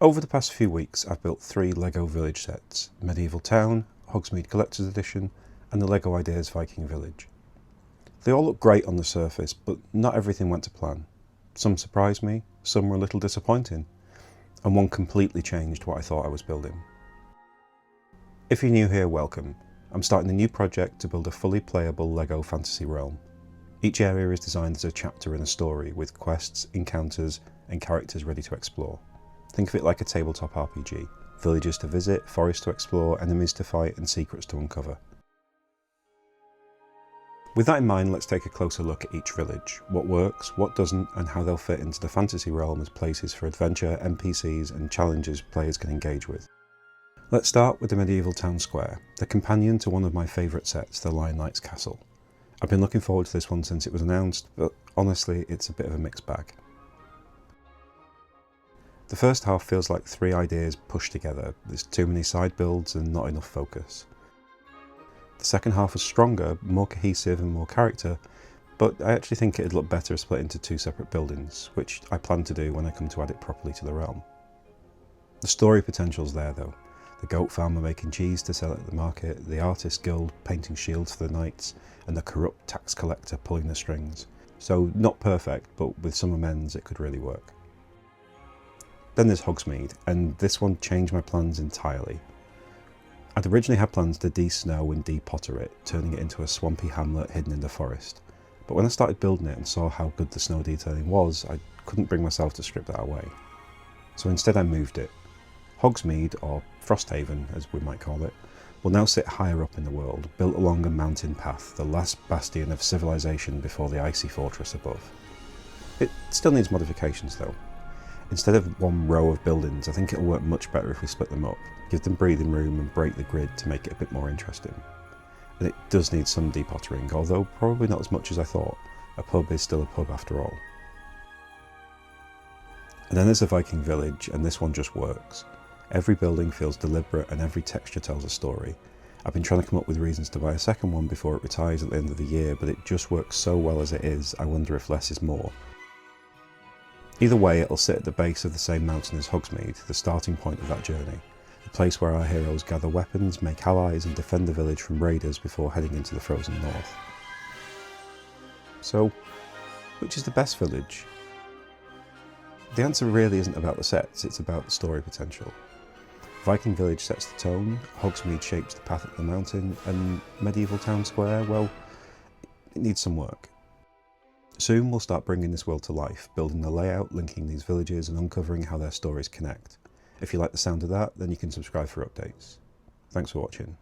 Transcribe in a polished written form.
Over the past few weeks I've built 3 LEGO village sets: Medieval Town, Hogsmeade Collector's Edition and the LEGO Ideas Viking Village. They all look great on the surface, but not everything went to plan. Some surprised me, some were a little disappointing, and one completely changed what I thought I was building. If you're new here, welcome. I'm starting a new project to build a fully playable LEGO fantasy realm. Each area is designed as a chapter in a story, with quests, encounters and characters ready to explore. Think of it like a tabletop RPG. Villages to visit, forests to explore, enemies to fight and secrets to uncover. With that in mind, let's take a closer look at each village, what works, what doesn't, and how they'll fit into the fantasy realm as places for adventure, NPCs and challenges players can engage with. Let's start with the Medieval Town Square, the companion to one of my favourite sets, the Lion Knight's Castle. I've been looking forward to this one since it was announced, but honestly it's a bit of a mixed bag. The first half feels like 3 ideas pushed together. There's too many side builds and not enough focus. The second half was stronger, more cohesive and more character, but I actually think it'd look better split into 2 separate buildings, which I plan to do when I come to add it properly to the realm. The story potential's there though. The goat farmer making cheese to sell at the market, the artist guild painting shields for the knights, and the corrupt tax collector pulling the strings. So not perfect, but with some amends it could really work. Then there's Hogsmeade, and this one changed my plans entirely. I'd originally had plans to de-snow and de-potter it, turning it into a swampy hamlet hidden in the forest. But when I started building it and saw how good the snow detailing was, I couldn't bring myself to strip that away. So instead I moved it. Hogsmeade, or Frosthaven as we might call it, will now sit higher up in the world, built along a mountain path, the last bastion of civilization before the icy fortress above. It still needs modifications though. Instead of one row of buildings, I think it'll work much better if we split them up, give them breathing room and break the grid to make it a bit more interesting. And it does need some depottering, although probably not as much as I thought. A pub is still a pub after all. And then there's the Viking Village, and this one just works. Every building feels deliberate and every texture tells a story. I've been trying to come up with reasons to buy a second one before it retires at the end of the year, but it just works so well as it is, I wonder if less is more. Either way, it'll sit at the base of the same mountain as Hogsmeade, the starting point of that journey. The place where our heroes gather weapons, make allies and defend the village from raiders before heading into the frozen north. So, which is the best village? The answer really isn't about the sets, it's about the story potential. Viking Village sets the tone, Hogsmeade shapes the path up the mountain, and Medieval Town Square, well, it needs some work. Soon we'll start bringing this world to life, building the layout, linking these villages and uncovering how their stories connect. If you like the sound of that, then you can subscribe for updates. Thanks for watching.